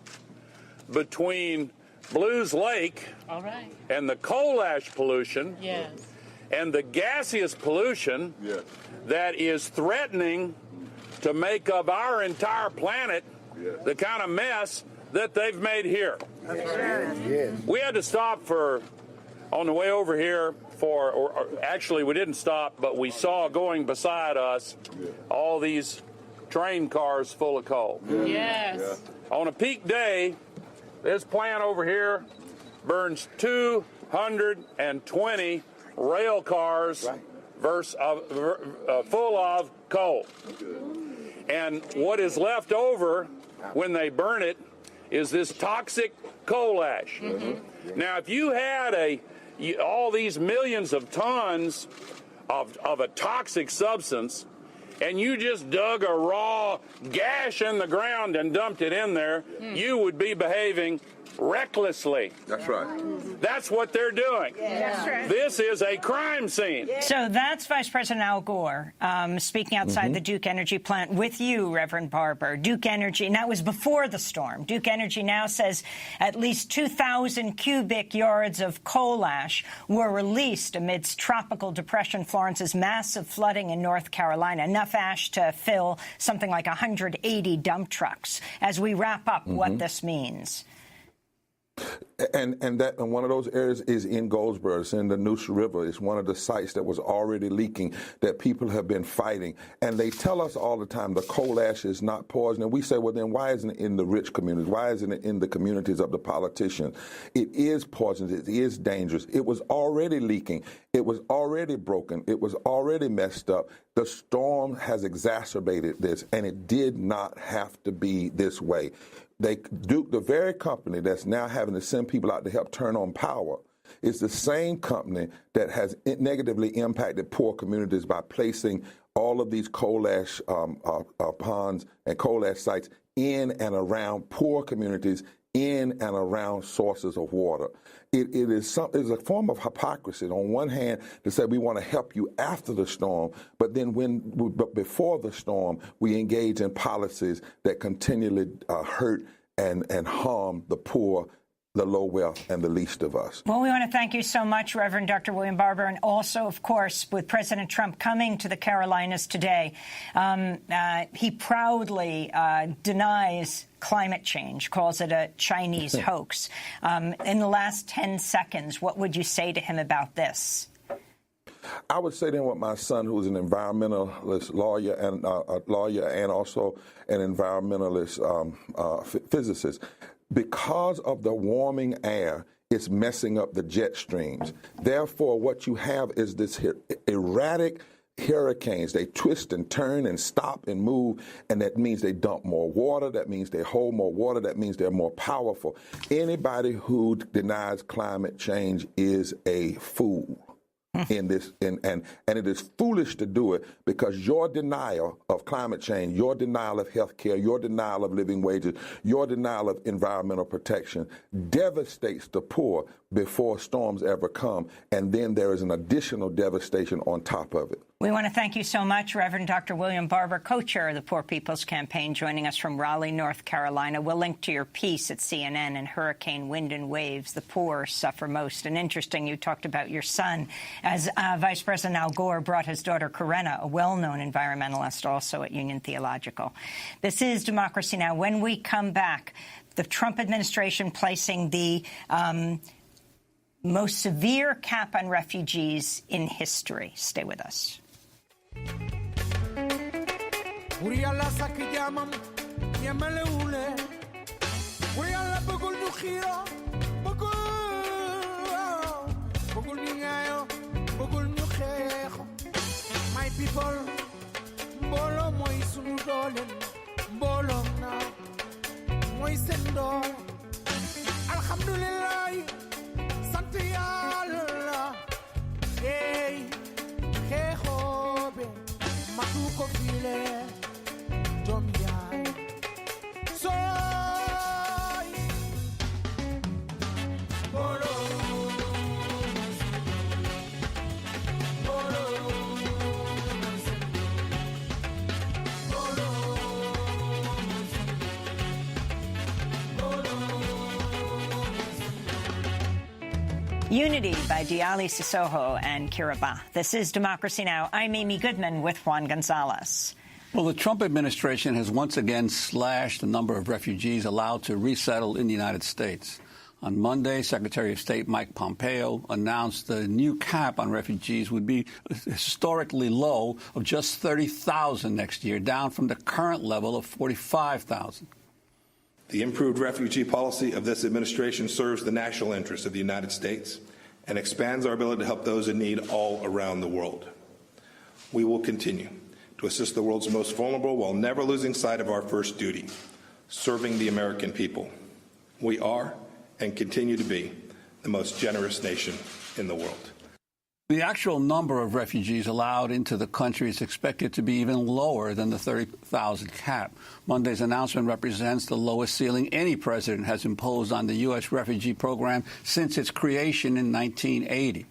between Belews Lake and the coal ash pollution and the gaseous pollution that is threatening to make of our entire planet the kind of mess that they've made here. We had to stop on the way over here or actually we didn't stop, but we saw going beside us all these train cars full of coal. On a peak day, this plant over here burns 220 rail cars full of coal. And what is left over when they burn it is this toxic coal ash. Now, if you had all these millions of tons of a toxic substance, and you just dug a raw gash in the ground and dumped it in there, you would be behaving recklessly. That's right. That's what they're doing. That's right. This is a crime scene. So that's Vice President Al Gore speaking outside the Duke Energy plant with you, Reverend Barber. Duke Energy, and that was before the storm. Duke Energy now says at least 2,000 cubic yards of coal ash were released amidst Tropical Depression Florence's massive flooding in North Carolina, enough ash to fill something like 180 dump trucks. As we wrap up what this means. And one of those areas is in Goldsboro. It's in the Neuse River. It's one of the sites that was already leaking that people have been fighting. And they tell us all the time the coal ash is not poison. And we say, well, then why isn't it in the rich communities? Why isn't it in the communities of the politicians? It is poisonous. It is dangerous. It was already leaking. It was already broken. It was already messed up. The storm has exacerbated this, and it did not have to be this way. Duke, the very company that's now having to send people out to help turn on power, is the same company that has negatively impacted poor communities by placing all of these coal ash ponds and coal ash sites in and around poor communities, in and around sources of water. It is a form of hypocrisy. On one hand, to say we want to help you after the storm, but then before the storm, we engage in policies that continually hurt and harm the poor, the low wealth, and the least of us. Well, we want to thank you so much, Reverend Dr. William Barber, and also, of course, with President Trump coming to the Carolinas today, he proudly denies climate change, calls it a Chinese hoax. In the last 10 seconds, what would you say to him about this? I would say to him with my son, who's an environmentalist lawyer and also an environmentalist physicist, because of the warming air, it's messing up the jet streams. Therefore, what you have is this erratic hurricanes. They twist and turn and stop and move, and that means they dump more water. That means they hold more water. That means they're more powerful. Anybody who denies climate change is a fool. In this, and it is foolish to do it, because your denial of climate change, your denial of health care, your denial of living wages, your denial of environmental protection devastates the poor before storms ever come, and then there is an additional devastation on top of it. We want to thank you so much, Reverend Dr. William Barber, co-chair of the Poor People's Campaign, joining us from Raleigh, North Carolina. We'll link to your piece at CNN and Hurricane Wind and Waves. The poor suffer most. And interesting, you talked about your son, as Vice President Al Gore brought his daughter Karenna, a well-known environmentalist, also at Union Theological. This is Democracy Now! When we come back, the Trump administration placing the most severe cap on refugees in history. Stay with us. My people, bolo mo isunu dolen, bolo na. mooy seen doom alhamdulillah sant yàlla hey xeexoobe matu ko file doom yaay sooy Unity by Diali Sissoko and Kiraba. This is Democracy Now! I'm Amy Goodman with Juan Gonzalez. Well, the Trump administration has once again slashed the number of refugees allowed to resettle in the United States. On Monday, Secretary of State Mike Pompeo announced the new cap on refugees would be historically low of just 30,000 next year, down from the current level of 45,000. The improved refugee policy of this administration serves the national interest of the United States and expands our ability to help those in need all around the world. We will continue to assist the world's most vulnerable while never losing sight of our first duty, serving the American people. We are and continue to be the most generous nation in the world. The actual number of refugees allowed into the country is expected to be even lower than the 30,000 cap. Monday's announcement represents the lowest ceiling any president has imposed on the U.S. refugee program since its creation in 1980.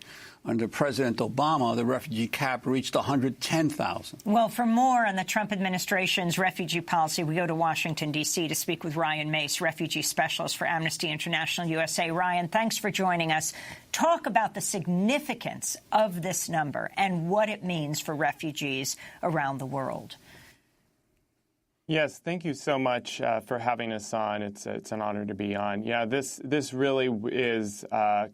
Under President Obama, the refugee cap reached 110,000. Well, for more on the Trump administration's refugee policy, we go to Washington, D.C. to speak with Ryan Mace, refugee specialist for Amnesty International USA. Ryan, thanks for joining us. Talk about the significance of this number and what it means for refugees around the world. Yes, thank you so much for having us on. It's an honor to be on. Yeah, this really is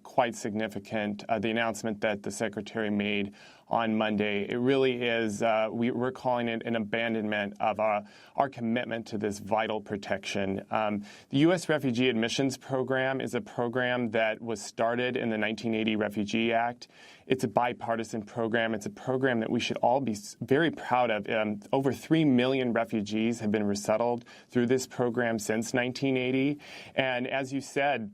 quite significant, the announcement that the Secretary made on Monday. It really is, we're calling it an abandonment of our commitment to this vital protection. The U.S. Refugee Admissions Program is a program that was started in the 1980 Refugee Act. It's a bipartisan program. It's a program that we should all be very proud of. Over 3 million refugees have been resettled through this program since 1980. And as you said,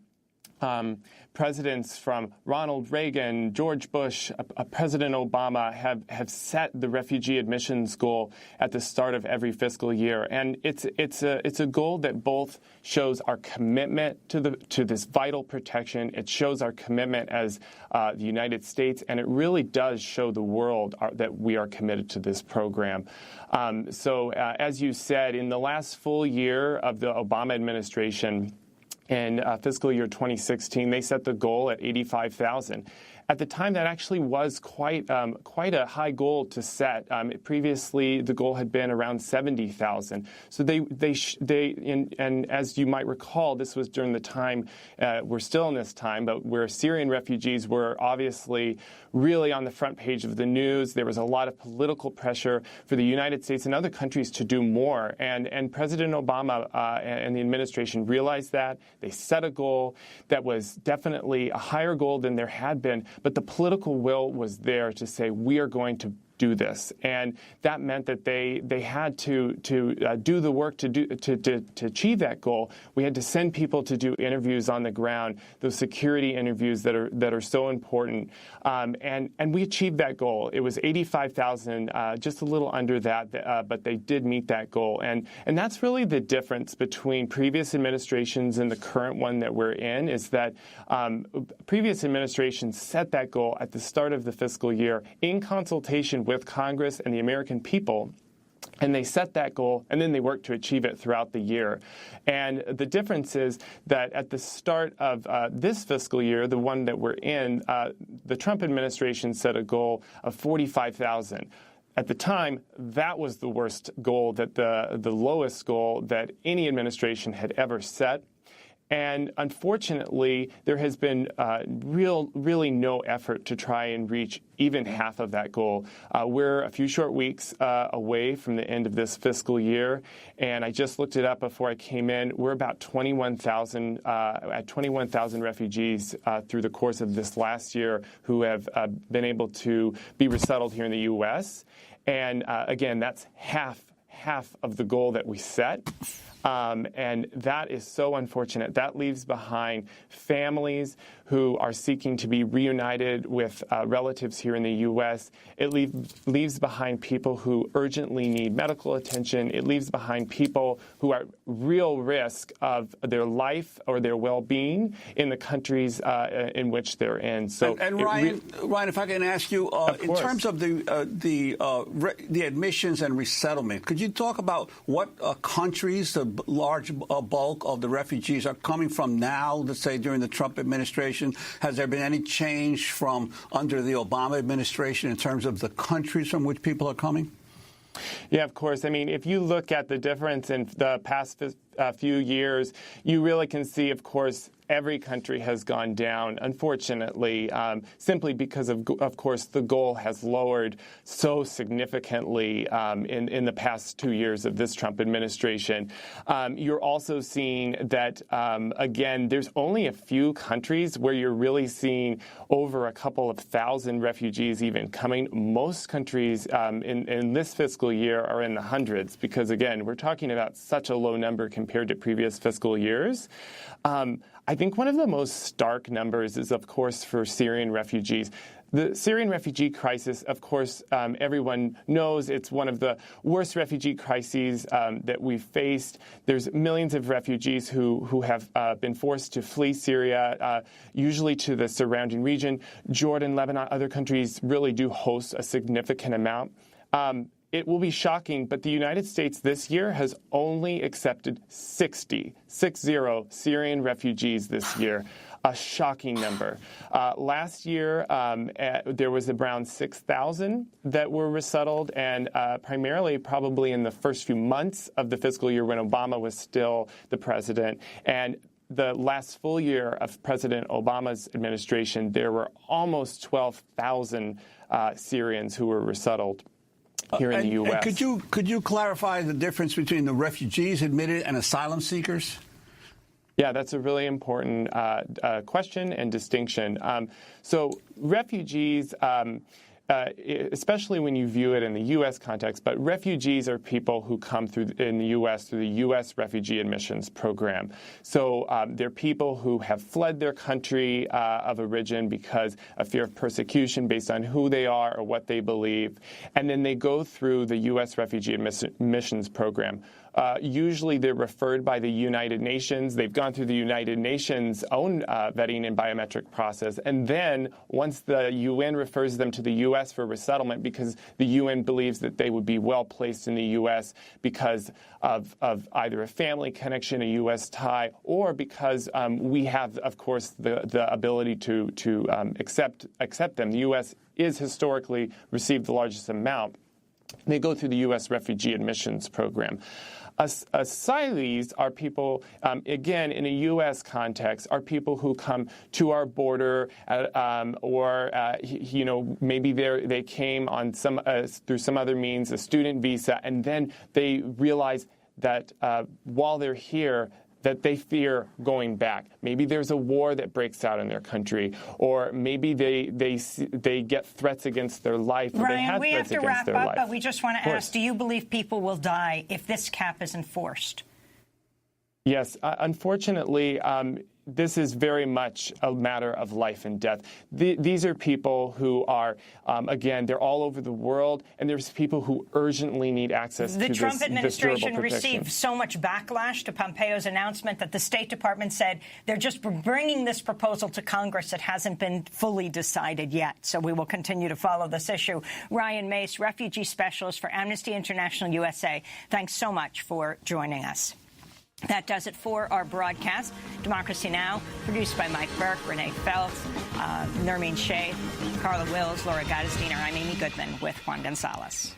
presidents from Ronald Reagan, George Bush, President Obama have set the refugee admissions goal at the start of every fiscal year, and it's a goal that both shows our commitment to this vital protection. It shows our commitment as the United States, and it really does show the world that we are committed to this program. So, as you said, in the last full year of the Obama administration, in fiscal year 2016, they set the goal at 85,000. At the time, that actually was quite a high goal to set. Previously, the goal had been around 70,000. So and as you might recall, this was during the time, we're still in this time, but where Syrian refugees were obviously really on the front page of the news. There was a lot of political pressure for the United States and other countries to do more. And President Obama and the administration realized that. They set a goal that was definitely a higher goal than there had been. But the political will was there to say, we are going to do this, and that meant that they had to do the work to achieve that goal. We had to send people to do interviews on the ground, those security interviews that are so important, and we achieved that goal. It was 85,000, just a little under that, but they did meet that goal, and that's really the difference between previous administrations and the current one that we're in. Is that previous administrations set that goal at the start of the fiscal year in consultation with Congress and the American people, and they set that goal, and then they worked to achieve it throughout the year. And the difference is that at the start of this fiscal year, the one that we're in, the Trump administration set a goal of 45,000. At the time, that was the worst goal, that the lowest goal that any administration had ever set. And unfortunately, there has been really no effort to try and reach even half of that goal. We're a few short weeks away from the end of this fiscal year, and I just looked it up before I came in. We're about 21,000 refugees through the course of this last year who have been able to be resettled here in the U.S. And again, that's half of the goal that we set. And that is so unfortunate. That leaves behind families who are seeking to be reunited with relatives here in the U.S. It leaves behind people who urgently need medical attention. It leaves behind people who are at real risk of their life or their well-being in the countries in which they're in. So, and Ryan, if I can ask you, in terms of the admissions and resettlement, could you talk about what countries the large bulk of the refugees are coming from now, let's say during the Trump administration? Has there been any change from under the Obama administration in terms of the countries from which people are coming? Yeah, of course. I mean, if you look at the difference in the past few years, you really can see, of course, every country has gone down, unfortunately, simply because of course, the goal has lowered so significantly in the past 2 years of this Trump administration. You're also seeing that, again, there's only a few countries where you're really seeing over a couple of thousand refugees even coming. Most countries in this fiscal year are in the hundreds because, again, we're talking about such a low number compared to previous fiscal years. I think one of the most stark numbers is, of course, for Syrian refugees. The Syrian refugee crisis, of course, everyone knows it's one of the worst refugee crises that we've faced. There's millions of refugees who have been forced to flee Syria, usually to the surrounding region. Jordan, Lebanon, other countries really do host a significant amount. It will be shocking, but the United States this year has only accepted 60 Syrian refugees this year, a shocking number. Last year, there was around 6,000 that were resettled, and primarily probably in the first few months of the fiscal year when Obama was still the president. And the last full year of President Obama's administration, there were almost 12,000 Syrians who were resettled here in the U.S. Could you clarify the difference between the refugees admitted and asylum seekers? Yeah, that's a really important question and distinction. So refugees, especially when you view it in the U.S. context, but refugees are people who come in the U.S. through the U.S. Refugee Admissions Program. So they're people who have fled their country of origin because of fear of persecution based on who they are or what they believe. And then they go through the U.S. Refugee Admissions Program. Usually they're referred by the United Nations. They've gone through the United Nations' own vetting and biometric process. And then once the UN refers them to the U.S. for resettlement, because the UN believes that they would be well placed in the U.S. because of either a family connection, a U.S. tie, or because we have, of course, the ability to accept them. The U.S. is historically received the largest amount. They go through the U.S. Refugee Admissions Program. Asylees are people, again, in a U.S. context, are people who come to our border, or maybe they came on through some other means, a student visa, and then they realize that while they're here, that they fear going back. Maybe there's a war that breaks out in their country, or maybe they get threats against their life, or they have threats against their life. Ryan, we have to wrap up, but we just want to ask, do you believe people will die if this cap is enforced? Yes, unfortunately, this is very much a matter of life and death. These are people who are, again, they're all over the world, and there's people who urgently need access to this durable protection. The Trump administration received so much backlash to Pompeo's announcement that the State Department said they're just bringing this proposal to Congress. It hasn't been fully decided yet, so we will continue to follow this issue. Ryan Mace, refugee specialist for Amnesty International USA, thanks so much for joining us. That does it for our broadcast. Democracy Now!, produced by Mike Burke, Renee Feltz, Nermeen Sheikh, Carla Wills, Laura Gottesdiener. I'm Amy Goodman with Juan Gonzalez.